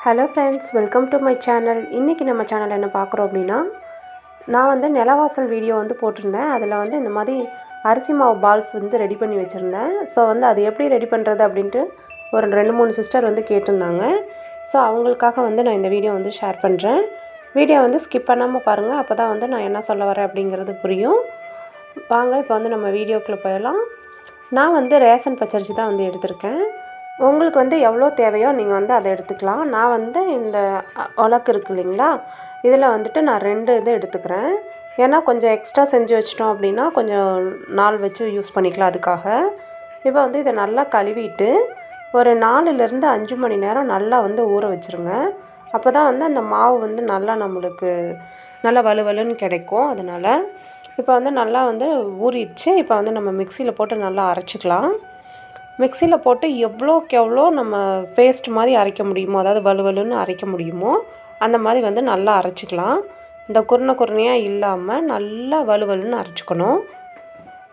Hello friends, welcome to my channel. இன்றைக்கி நம்ம channel என்ன பார்க்குறோம் அப்படின்னா, நான் வந்து நிலவாசல் வீடியோ வந்து போட்டிருந்தேன். அதில் வந்து இந்த மாதிரி அரிசி மாவு பால்ஸ் வந்து ரெடி பண்ணி வச்சுருந்தேன். ஸோ வந்து அது எப்படி ரெடி பண்ணுறது அப்படின்ட்டு ஒரு 2-3 சிஸ்டர் வந்து கேட்டிருந்தாங்க. ஸோ அவங்களுக்காக வந்து நான் இந்த வீடியோ வந்து ஷேர் பண்ணுறேன். வீடியோ வந்து ஸ்கிப் பண்ணாமல் பாருங்கள். அப்போ தான் வந்து நான் என்ன சொல்ல வரேன் அப்படிங்கிறது புரியும். வாங்க இப்போ வந்து நம்ம வீடியோக்குள்ளே போயிடலாம். நான் வந்து ரேஷன் பச்சரிசி தான் வந்து எடுத்திருக்கேன். உங்களுக்கு வந்து எவ்வளோ தேவையோ நீங்கள் வந்து அதை எடுத்துக்கலாம். நான் வந்து இந்த உலக்கு இருக்குது இல்லைங்களா, இதில் வந்துட்டு நான் 2 இது எடுத்துக்கிறேன். ஏன்னா கொஞ்சம் எக்ஸ்ட்ரா செஞ்சு வச்சிட்டோம் அப்படின்னா கொஞ்சம் நாள் வச்சு யூஸ் பண்ணிக்கலாம். அதுக்காக இப்போ வந்து இதை நல்லா கழுவிட்டு ஒரு 4லேருந்து 5 மணி நேரம் நல்லா வந்து ஊற வச்சுருங்க. அப்போ தான் வந்து அந்த மாவு வந்து நல்லா நம்மளுக்கு நல்லா வலுவலுன்னு கிடைக்கும். அதனால் இப்போ வந்து நல்லா வந்து ஊறிடுச்சு. இப்போ வந்து நம்ம மிக்சியில் போட்டு நல்லா அரைச்சிக்கலாம். மிக்சியில் போட்டு எவ்வளோக்கு எவ்வளோ நம்ம பேஸ்ட் மாதிரி அரைக்க முடியுமோ, அதாவது வலுவலுன்னு அரைக்க முடியுமோ அந்த மாதிரி வந்து நல்லா அரைச்சிக்கலாம். இந்த குருணையாக இல்லாமல் நல்லா வலுவலுன்னு அரைச்சிக்கணும்.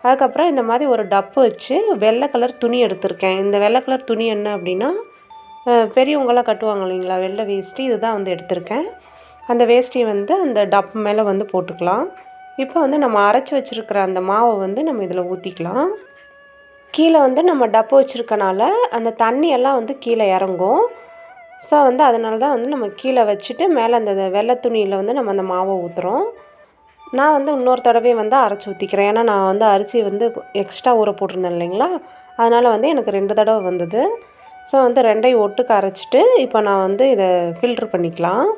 அதுக்கப்புறம் இந்த மாதிரி ஒரு டப்பு வச்சு வெள்ளை கலர் துணி எடுத்திருக்கேன். இந்த வெள்ளை கலர் துணி என்ன அப்படின்னா, பெரியவங்களாம் கட்டுவாங்க இல்லைங்களா, வெள்ளை வேஷ்டி, இதுதான் வந்து எடுத்திருக்கேன். அந்த வேஷ்டியை வந்து அந்த டப்பு மேலே வந்து போட்டுக்கலாம். இப்போ வந்து நம்ம அரைச்சி வச்சுருக்கிற அந்த மாவை வந்து நம்ம இதில் ஊற்றிக்கலாம். கீழே வந்து நம்ம டப்பு வச்சுருக்கனால அந்த தண்ணியெல்லாம் வந்து கீழே இறங்கும். ஸோ வந்து அதனால தான் வந்து நம்ம கீழே வச்சுட்டு மேலே அந்த வெள்ளை துணியில் வந்து நம்ம அந்த மாவை ஊற்றுறோம். நான் வந்து இன்னொரு தடவை வந்து அரைச்சி ஊற்றிக்கிறேன். ஏன்னா நான் வந்து அரிசி வந்து எக்ஸ்ட்ரா ஊற போட்டிருந்தேன் இல்லைங்களா, அதனால் வந்து எனக்கு 2 தடவை வந்தது. ஸோ வந்து 2ஐயும் ஒட்டுக்கு அரைச்சிட்டு இப்போ நான் வந்து இதை ஃபில்ட்ரு பண்ணிக்கலாம்.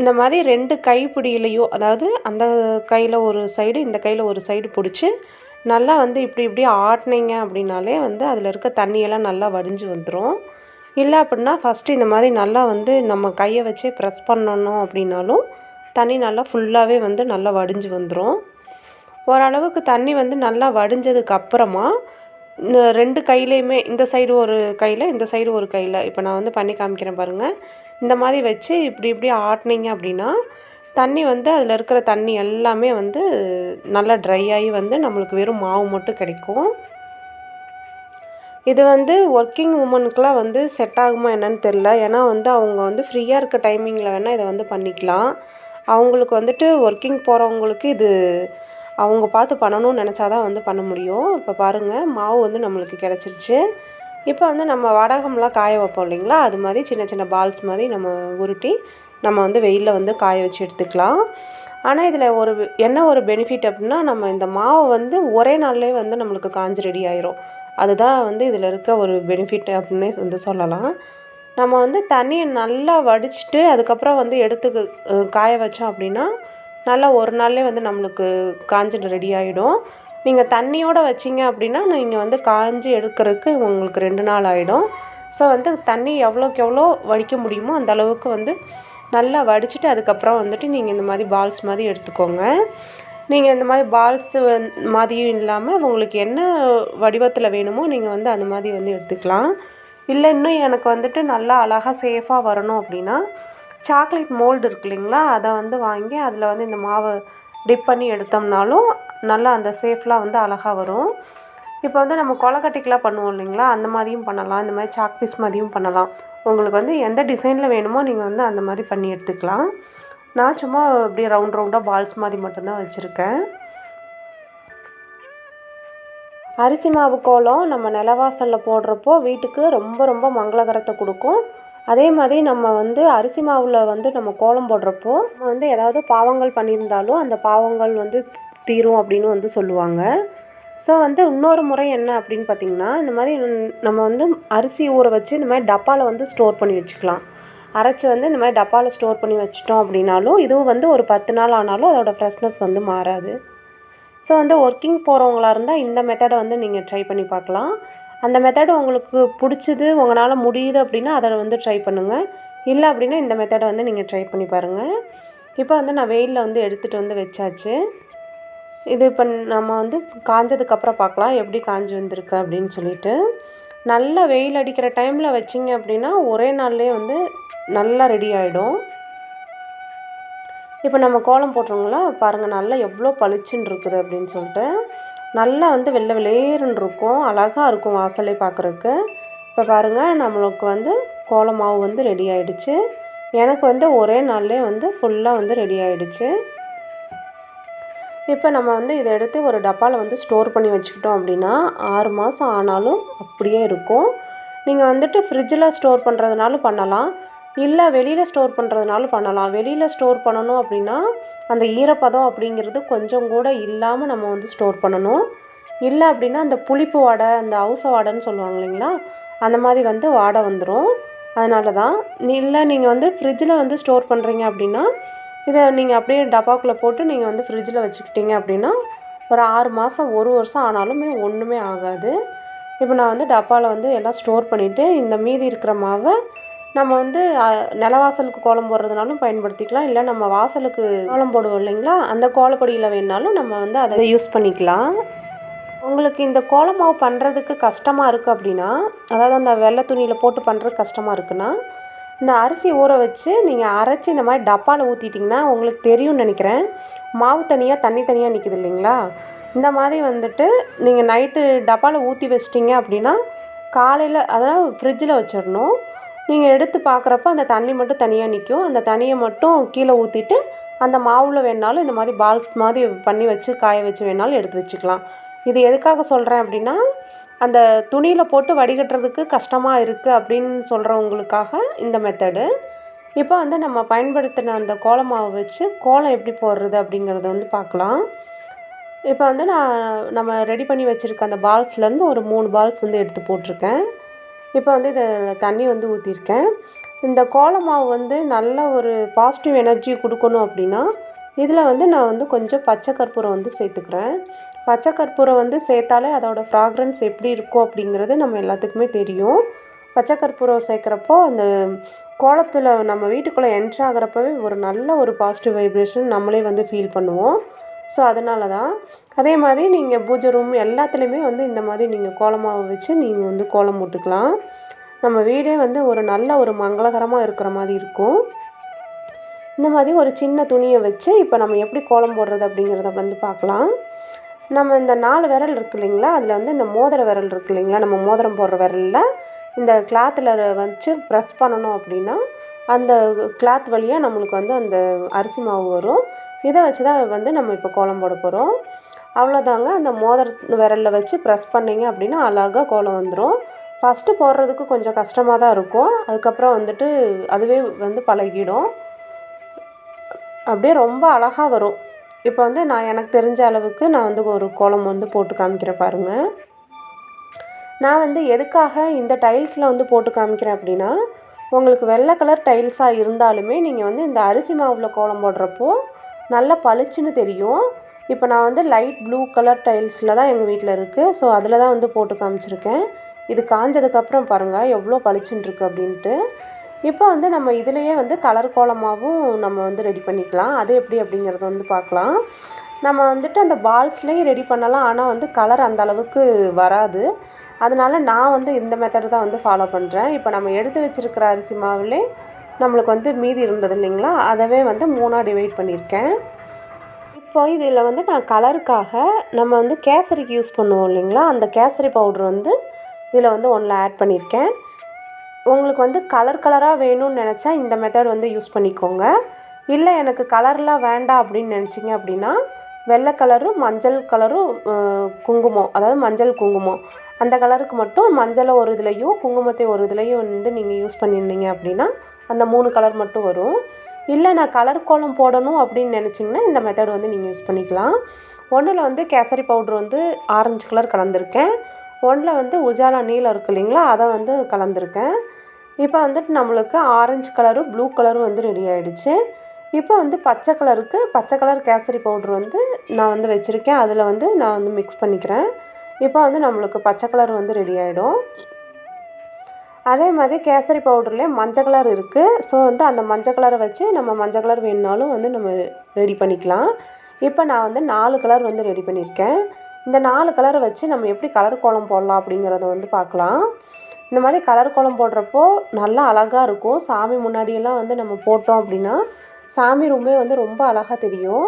இந்த மாதிரி 2 கைப்பிடியிலையும், அதாவது அந்த கையில் ஒரு சைடு இந்த கையில் ஒரு சைடு பிடிச்சி நல்லா வந்து இப்படி ஆட்டினீங்க அப்படின்னாலே வந்து அதில் இருக்க தண்ணியெல்லாம் நல்லா வடிஞ்சு வந்துடும். இல்லை அப்படின்னா ஃபஸ்ட்டு இந்த மாதிரி நல்லா வந்து நம்ம கையை வச்சே ப்ரெஸ் பண்ணணும் அப்படின்னாலும் தண்ணி நல்லா ஃபுல்லாகவே வந்து நல்லா வடிஞ்சு வந்துடும். ஓரளவுக்கு தண்ணி வந்து நல்லா வடிஞ்சதுக்கப்புறமா 2 கையிலையுமே, இந்த சைடு ஒரு கையில் இந்த சைடு ஒரு கையில், இப்போ நான் வந்து பண்ணி காமிக்கிறேன் பாருங்கள். இந்த மாதிரி வச்சு இப்படி ஆட்டினீங்க அப்படின்னா தண்ணி வந்து அதில் இருக்கிற தண்ணி எல்லாமே வந்து நல்லா ட்ரை ஆகி வந்து நம்மளுக்கு வெறும் மாவு மட்டும் கிடைக்கும். இது வந்து ஒர்க்கிங் உமனுக்கெலாம் வந்து செட் ஆகுமா என்னன்னு தெரில. ஏன்னா வந்து அவங்க வந்து ஃப்ரீயாக இருக்க டைமிங்கில் வேணால் இதை வந்து பண்ணிக்கலாம். அவங்களுக்கு வந்துட்டு ஒர்க்கிங் போகிறவங்களுக்கு இது அவங்க பார்த்து பண்ணணும்னு நினச்சா தான் வந்து பண்ண முடியும். இப்போ பாருங்கள், மாவு வந்து நம்மளுக்கு கிடச்சிருச்சு. இப்போ வந்து நம்ம வடகம்லாம் காய வைப்போம் இல்லைங்களா, அது மாதிரி சின்ன சின்ன பால்ஸ் மாதிரி நம்ம உருட்டி நம்ம வந்து வெயிலில் வந்து காய வச்சு எடுத்துக்கலாம். ஆனால் இதில் என்ன ஒரு பெனிஃபிட் அப்படின்னா, நம்ம இந்த மாவு வந்து ஒரே நாள்லேயே வந்து நம்மளுக்கு காஞ்சி ரெடி ஆயிரும். அதுதான் வந்து இதில் இருக்க ஒரு பெனிஃபிட் அப்படின்னே வந்து சொல்லலாம். நம்ம வந்து தண்ணியை நல்லா வடிச்சிட்டு அதுக்கப்புறம் வந்து எடுத்து காய வச்சோம் அப்படின்னா நல்லா ஒரு நாள்லேயே வந்து நம்மளுக்கு காஞ்சி ரெடி ஆகிடும். நீங்கள் தண்ணியோடு வச்சிங்க அப்படின்னா நீங்கள் வந்து காஞ்சி எடுக்கிறதுக்கு உங்களுக்கு 2 நாள் ஆகிடும். ஸோ வந்து தண்ணி எவ்வளோக்கு எவ்வளோ வடிக்க முடியுமோ அந்த அளவுக்கு வந்து நல்லா வடிச்சிட்டு அதுக்கப்புறம் வந்துட்டு நீங்கள் இந்த மாதிரி பால்ஸ் மாதிரி எடுத்துக்கோங்க. நீங்கள் இந்த மாதிரி பால்ஸு மாதிரியும் இல்லாமல் உங்களுக்கு என்ன வடிவத்தில் வேணுமோ நீங்கள் வந்து அந்த மாதிரி வந்து எடுத்துக்கலாம். இல்லை இன்னும் எனக்கு வந்துட்டு நல்லா அழகாக சேஃபாக வரணும் அப்படின்னா சாக்லேட் மோல்டு இருக்கு இல்லைங்களா, அதை வந்து வாங்கி அதில் வந்து இந்த மாவை டிப் பண்ணி எடுத்தோம்னாலும் நல்லா அந்த சேஃப்லாம் வந்து அழகாக வரும். இப்போ வந்து நம்ம கொலக்கட்டைக்கெலாம் பண்ணுவோம் இல்லைங்களா, அந்த மாதிரியும் பண்ணலாம். இந்த மாதிரி சாக் பீஸ் மாதிரியும் பண்ணலாம். உங்களுக்கு வந்து எந்த டிசைனில் வேணுமோ நீங்கள் வந்து அந்த மாதிரி பண்ணி எடுத்துக்கலாம். நான் சும்மா அப்படியே ரவுண்டாக பால்ஸ் மாதிரி மட்டும்தான் வச்சுருக்கேன். அரிசி மாவு கோலம் நம்ம நிலவாசலில் போடுறப்போ வீட்டுக்கு ரொம்ப ரொம்ப மங்களகரத்தை கொடுக்கும். அதே மாதிரி நம்ம வந்து அரிசி மாவில் வந்து நம்ம கோலம் போடுறப்போ நம்ம வந்து ஏதாவது பாவங்கள் பண்ணியிருந்தாலும் அந்த பாவங்கள் வந்து தீரும் அப்படின்னு வந்து சொல்லுவாங்க. ஸோ வந்து இன்னொரு முறை என்ன அப்படின்னு பார்த்திங்கன்னா, இந்த மாதிரி நம்ம வந்து அரிசி ஊற வச்சு இந்த மாதிரி டப்பாவில் வந்து ஸ்டோர் பண்ணி வச்சுக்கலாம். அரைச்சி வந்து இந்த மாதிரி டப்பாவில் ஸ்டோர் பண்ணி வச்சிட்டோம் அப்படின்னாலும் இதுவும் வந்து ஒரு 10 நாள் ஆனாலும் அதோடய ஃப்ரெஷ்னஸ் வந்து மாறாது. ஸோ வந்து ஒர்க்கிங் போகிறவங்களா இருந்தால் இந்த மெத்தடை வந்து நீங்கள் ட்ரை பண்ணி பார்க்கலாம். அந்த மெத்தடு உங்களுக்கு பிடிச்சிது, உங்களால் முடியுது அப்படின்னா அதை வந்து ட்ரை பண்ணுங்கள். இல்லை அப்படின்னா இந்த மெத்தடை வந்து நீங்கள் ட்ரை பண்ணி பாருங்கள். இப்போ வந்து நான் வெயிலில் வந்து எடுத்துகிட்டு வந்து வச்சாச்சு. இது இப்போ நம்ம வந்து காஞ்சதுக்கப்புறம் பார்க்கலாம் எப்படி காஞ்சி வந்திருக்கு அப்படின்னு சொல்லிட்டு. நல்லா வெயில் அடிக்கிற டைமில் வச்சிங்க அப்படின்னா ஒரே நாள்லேயே வந்து நல்லா ரெடி ஆகிடும். இப்போ நம்ம கோலம் போட்டுருங்களா பாருங்கள், நல்லா எவ்வளோ பளிச்சுன்னு இருக்குது அப்படின்னு சொல்லிட்டு. நல்லா வந்து வெள்ளை வெளியேறுன்னு இருக்கும், அழகாக இருக்கும் வாசலே பார்க்குறதுக்கு. இப்போ பாருங்கள், நம்மளுக்கு வந்து கோலம் மாவு வந்து ரெடி ஆகிடுச்சு. எனக்கு வந்து ஒரே நாள்லேயே வந்து ஃபுல்லாக வந்து ரெடி ஆகிடுச்சு. இப்போ நம்ம வந்து இதை எடுத்து ஒரு டப்பாவில் வந்து ஸ்டோர் பண்ணி வச்சுக்கிட்டோம் அப்படின்னா 6 மாதம் ஆனாலும் அப்படியே இருக்கும். நீங்கள் வந்துட்டு ஃப்ரிட்ஜில் ஸ்டோர் பண்ணுறதுனாலும் பண்ணலாம், இல்லை வெளியில் ஸ்டோர் பண்ணுறதுனாலும் பண்ணலாம். வெளியில் ஸ்டோர் பண்ணணும் அப்படின்னா அந்த ஈரப்பதம் அப்படிங்கிறது கொஞ்சம் கூட இல்லாமல் நம்ம வந்து ஸ்டோர் பண்ணணும். இல்லை அப்படின்னா அந்த புளிப்பு வாடை, அந்த அவுச வாடைன்னு சொல்லுவாங்க இல்லைங்களா, அந்த மாதிரி வந்து வாடை வந்துடும். அதனால தான் இல்லை நீங்கள் வந்து ஃப்ரிட்ஜில் வந்து ஸ்டோர் பண்ணுறீங்க அப்படின்னா இதை நீங்கள் அப்படியே டப்பாக்குள்ளே போட்டு நீங்கள் வந்து ஃப்ரிட்ஜில் வச்சுக்கிட்டீங்க அப்படின்னா ஒரு 6 மாதம் 1 வருஷம் ஆனாலுமே ஒன்றுமே ஆகாது. இப்போ நான் வந்து டப்பாவில் வந்து எல்லாம் ஸ்டோர் பண்ணிவிட்டு இந்த மீதி இருக்கிற மாவை நம்ம வந்து நிலவாசலுக்கு கோலம் போடுறதுனாலும் பயன்படுத்திக்கலாம், இல்லை நம்ம வாசலுக்கு கோலம் போடுவோம் இல்லைங்களா, அந்த கோலப்பொடியில் வேணாலும் நம்ம வந்து அதை யூஸ் பண்ணிக்கலாம். உங்களுக்கு இந்த கோலம் மாவு பண்ணுறதுக்கு கஷ்டமாக இருக்குது அப்படின்னா, அதாவது அந்த வெள்ளை துணியில் போட்டு பண்ணுறதுக்கு கஷ்டமாக இருக்குன்னா, இந்த அரிசி ஊற வச்சு நீங்கள் அரைச்சி இந்த மாதிரி டப்பாவில் ஊற்றிட்டிங்கன்னா உங்களுக்கு தெரியும்னு நினைக்கிறேன், மாவு தனியாக தண்ணி தனியாக நிற்கிது இல்லைங்களா, இந்த மாதிரி வந்துட்டு நீங்கள் நைட்டு டப்பாவில் ஊற்றி வச்சிட்டிங்க அப்படின்னா காலையில் அதாவது ஃப்ரிட்ஜில் வச்சிடணும். நீங்கள் எடுத்து பார்க்குறப்ப அந்த தண்ணி மட்டும் தனியாக நிற்கும். அந்த தண்ணியை மட்டும் கீழே ஊற்றிட்டு அந்த மாவில் வேணாலும் இந்த மாதிரி பால்ஸ் மாதிரி பண்ணி வச்சு காய வச்சு வேணாலும் எடுத்து வச்சுக்கலாம். இது எதுக்காக சொல்கிறேன் அப்படின்னா, அந்த துணியில் போட்டு வடிகட்டுறதுக்கு கஷ்டமாக இருக்குது அப்படின்னு சொல்கிறவங்களுக்காக இந்த மெத்தடு. இப்போ வந்து நம்ம பயன்படுத்தின அந்த கோலம் மாவை வச்சு கோலம் எப்படி போடுறது அப்படிங்கிறத வந்து பார்க்கலாம். இப்போ வந்து நம்ம ரெடி பண்ணி வச்சுருக்க அந்த பால்ஸ்லேருந்து ஒரு 3 பால்ஸ் வந்து எடுத்து போட்டிருக்கேன். இப்போ வந்து இதை தண்ணி வந்து ஊற்றிருக்கேன். இந்த கோலம் மாவு வந்து நல்ல ஒரு பாசிட்டிவ் எனர்ஜி கொடுக்கணும் அப்படின்னா இதில் வந்து நான் வந்து கொஞ்சம் பச்சை கற்பூரம் வந்து சேர்த்துக்கிறேன். பச்சை கற்பூரம் வந்து சேர்த்தாலே அதோடய ஃப்ராக்ரன்ஸ் எப்படி இருக்கும் அப்படிங்கிறது நம்ம எல்லாத்துக்குமே தெரியும். பச்சை கற்பூரம் சேர்க்குறப்போ அந்த கோலத்தில் நம்ம வீட்டுக்குள்ளே என்ட்ரு ஆகிறப்பவே ஒரு நல்ல ஒரு பாசிட்டிவ் வைப்ரேஷன் நம்மளே வந்து ஃபீல் பண்ணுவோம். ஸோ அதனால தான். அதே மாதிரி நீங்கள் பூஜை ரூம் எல்லாத்துலேயுமே வந்து இந்த மாதிரி நீங்கள் கோலமாவை வச்சு நீங்கள் வந்து கோலம் போட்டுக்கலாம். நம்ம வீடே வந்து ஒரு நல்ல ஒரு மங்களகரமாக இருக்கிற மாதிரி இருக்கும். இந்த மாதிரி ஒரு சின்ன துணியை வச்சு இப்போ நம்ம எப்படி கோலம் போடுறது அப்படிங்கிறத வந்து பார்க்கலாம். நம்ம இந்த 4 விரல் இருக்குது இல்லைங்களா, அதில் வந்து இந்த மோதிர விரல் இருக்குது இல்லைங்களா, நம்ம மோதிரம் போடுற விரலில் இந்த கிளாத்தில் வச்சு ப்ரெஸ் பண்ணணும் அப்படின்னா அந்த கிளாத் வழியாக நம்மளுக்கு வந்து அந்த அரிசி மாவு வரும். இதை வச்சு தான் வந்து நம்ம இப்போ கோலம் போட போகிறோம். அவ்வளோதாங்க. அந்த மோதிர விரலில் வச்சு ப்ரெஸ் பண்ணிங்க அப்படின்னா அழகாக கோலம் வந்துடும். ஃபஸ்ட்டு போடுறதுக்கு கொஞ்சம் கஷ்டமாக தான் இருக்கும், அதுக்கப்புறம் வந்துட்டு அதுவே வந்து பழகிடும், அப்படியே ரொம்ப அழகாக வரும். இப்போ வந்து நான் எனக்கு தெரிஞ்ச அளவுக்கு நான் வந்து ஒரு கோலம் வந்து போட்டு காமிக்கிறேன் பாருங்கள். நான் வந்து எதுக்காக இந்த டைல்ஸில் வந்து போட்டு காமிக்கிறேன் அப்படின்னா, உங்களுக்கு வெள்ளை கலர் டைல்ஸாக இருந்தாலுமே நீங்கள் வந்து இந்த அரிசி மாவில் கோலம் போடுறப்போ நல்லா பளிச்சுன்னு தெரியும். இப்போ நான் வந்து லைட் ப்ளூ கலர் டைல்ஸில் தான் எங்கள் வீட்டில் இருக்குது. ஸோ அதில் தான் வந்து போட்டு காமிச்சிருக்கேன். இது காஞ்சதுக்கப்புறம் பாருங்கள் எவ்வளோ பளிச்சுன்னு இருக்குது அப்படின்ட்டு. இப்போ வந்து நம்ம இதிலையே வந்து கலர் கோலமாகவும் நம்ம வந்து ரெடி பண்ணிக்கலாம். அது எப்படி அப்படிங்கிறத வந்து பார்க்கலாம். நம்ம வந்துட்டு அந்த பால்ஸ்லேயும் ரெடி பண்ணலாம், ஆனால் வந்து கலர் அந்த அளவுக்கு வராது. அதனால் நான் வந்து இந்த மெத்தடு தான் வந்து ஃபாலோ பண்ணுறேன். இப்போ நம்ம எடுத்து வச்சுருக்கிற அரிசி மாவுலே நம்மளுக்கு வந்து மீதி இருந்தது இல்லைங்களா, அதவே வந்து 3ஆக டிவைட் பண்ணியிருக்கேன். இப்போ இதில் வந்து நான் கலருக்காக நம்ம வந்து கேசரிக்கு யூஸ் பண்ணுவோம் இல்லைங்களா, அந்த கேசரி பவுட்ரு வந்து இதில் வந்து 1 ஆட் பண்ணியிருக்கேன். உங்களுக்கு வந்து கலராக வேணும்னு நினச்சா இந்த மெத்தட் வந்து யூஸ் பண்ணிக்கோங்க. இல்லை எனக்கு கலர்லாம் வேண்டாம் அப்படின்னு நினச்சிங்க அப்படின்னா வெள்ளை கலரும் மஞ்சள் கலரும் குங்குமம், அதாவது மஞ்சள் குங்குமம், அந்த கலருக்கு மட்டும் மஞ்சளை ஒரு இதுலேயும் குங்குமத்தை ஒரு இதுலேயும் வந்து நீங்கள் யூஸ் பண்ணியிருந்தீங்க அப்படின்னா அந்த 3 கலர் மட்டும் வரும். இல்லை நான் கலர் கோலம் போடணும் அப்படின்னு நினச்சிங்கன்னா இந்த மெத்தட் வந்து நீங்கள் யூஸ் பண்ணிக்கலாம். ஒன்றில் வந்து கேசரி பவுட்ரு வந்து ஆரஞ்சு கலர் கலந்துருக்கேன், ஒன்றில் வந்து உஜாலா நீலம் இருக்குது இல்லைங்களா, அதை வந்து கலந்துருக்கேன். இப்போ வந்துட்டு நம்மளுக்கு ஆரஞ்சு கலரும் ப்ளூ கலரும் வந்து ரெடி ஆகிடுச்சு. இப்போ வந்து பச்சை கலர் கேசரி பவுட்ரு வந்து நான் வந்து வச்சுருக்கேன், அதில் வந்து நான் வந்து மிக்ஸ் பண்ணிக்கிறேன். இப்போ வந்து நம்மளுக்கு பச்சை கலர் வந்து ரெடி ஆகிடும். அதே மாதிரி கேசரி பவுடர்லேயே மஞ்சள் கலர் இருக்குது. ஸோ வந்து அந்த மஞ்சள் கலரை வச்சு நம்ம மஞ்சள் கலர் வேணுனாலும் வந்து நம்ம ரெடி பண்ணிக்கலாம். இப்போ நான் வந்து 4 கலர் வந்து ரெடி பண்ணியிருக்கேன். இந்த 4 கலரை வச்சு நம்ம எப்படி கலர் கோலம் போடலாம் அப்படிங்கிறத வந்து பார்க்கலாம். இந்த மாதிரி கலர் கோலம் போடுறப்போ நல்லா அழகாக இருக்கும். சாமி முன்னாடியெல்லாம் வந்து நம்ம போட்டோம் அப்படின்னா சாமி ரூமே வந்து ரொம்ப அழகாக தெரியும்.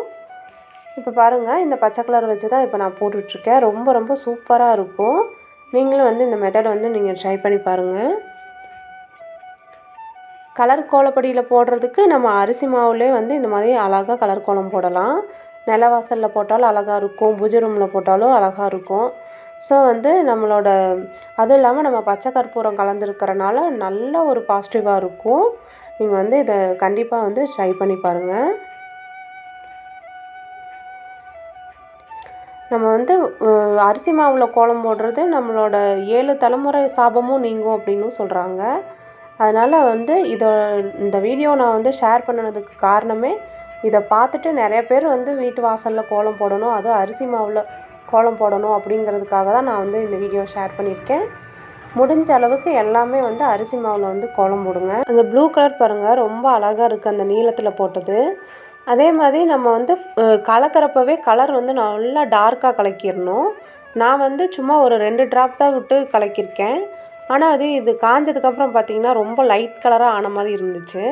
இப்போ பாருங்கள், இந்த பச்சை கலர் வச்சு தான் இப்போ நான் போட்டுட்ருக்கேன். ரொம்ப ரொம்ப சூப்பராக இருக்கும். நீங்களும் வந்து இந்த மெத்தடை வந்து நீங்கள் ட்ரை பண்ணி பாருங்கள். கலர் கோலப்பொடியில் போடுறதுக்கு நம்ம அரிசி மாவுலேயே வந்து இந்த மாதிரி அழகாக கலர் கோலம் போடலாம். நிலவாசலில் போட்டாலும் அழகாக இருக்கும், பூஜை ரூமில் போட்டாலும் அழகாக இருக்கும். ஸோ வந்து நம்மளோட அதுவும் இல்லாமல் நம்ம பச்சை கற்பூரம் கலந்துருக்கிறனால நல்ல ஒரு பாசிட்டிவாக இருக்கும். நீங்கள் வந்து இதை கண்டிப்பாக வந்து ட்ரை பண்ணி பாருங்கள். நம்ம வந்து அரிசி மாவில் கோலம் போடுறது நம்மளோட 7 தலைமுறை சாபமும் நீங்கும் அப்படின்னு சொல்கிறாங்க. அதனால் வந்து இந்த வீடியோ நான் வந்து ஷேர் பண்ணினதுக்கு காரணமே இதை பார்த்துட்டு நிறைய பேர் வந்து வீட்டு வாசலில் கோலம் போடணும், அதுவும் அரிசி மாவில் கோலம் போடணும் அப்படிங்கிறதுக்காக தான் நான் வந்து இந்த வீடியோ ஷேர் பண்ணியிருக்கேன். முடிஞ்ச அளவுக்கு எல்லாமே வந்து அரிசி மாவில் வந்து கோலம் போடுங்க. அந்த ப்ளூ கலர் பாருங்கள், ரொம்ப அழகாக இருக்குது அந்த நீளத்தில் போட்டது. அதே மாதிரி நம்ம வந்து கலக்கிறப்பவே கலர் வந்து நல்லா டார்க்காக கலக்கிடணும். நான் வந்து சும்மா ஒரு 2 ட்ராப் தான் விட்டு கலக்கியிருக்கேன். ஆனால் இது காஞ்சதுக்கப்புறம் பார்த்திங்கன்னா ரொம்ப லைட் கலராக ஆன மாதிரி இருந்துச்சு.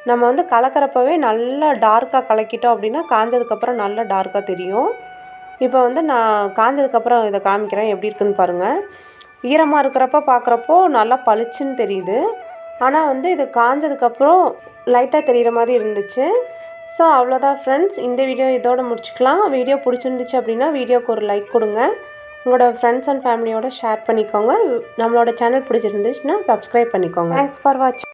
நம்ம வந்து கலக்கிறப்பவே நல்லா டார்க்காக கலக்கிட்டோம் அப்படின்னா காஞ்சதுக்கப்புறம் நல்லா டார்க்காக தெரியும். இப்போ வந்து நான் காஞ்சதுக்கப்புறம் இதை காமிக்கிறேன், எப்படி இருக்குன்னு பாருங்கள். ஈரமாக இருக்கிறப்ப பார்க்குறப்போ நல்லா பளிச்சுன்னு தெரியுது. ஆனால் வந்து இது காஞ்சதுக்கப்புறம் லைட்டாக தெரிகிற மாதிரி இருந்துச்சு. ஸோ அவ்வளோதான் ஃப்ரெண்ட்ஸ், இந்த வீடியோ இதோடு முடிச்சுக்கலாம். வீடியோ பிடிச்சிருந்துச்சு அப்படின்னா வீடியோக்கு ஒரு லைக் கொடுங்க. உங்களோட ஃப்ரெண்ட்ஸ் அண்ட் ஃபேமிலியோட ஷேர் பண்ணிக்கோங்க. நம்மளோட சேனல் பிடிச்சிருந்துச்சுன்னா சப்ஸ்கிரைப் பண்ணிக்கோங்க. தேங்க்ஸ் ஃபார் வாட்சிங்.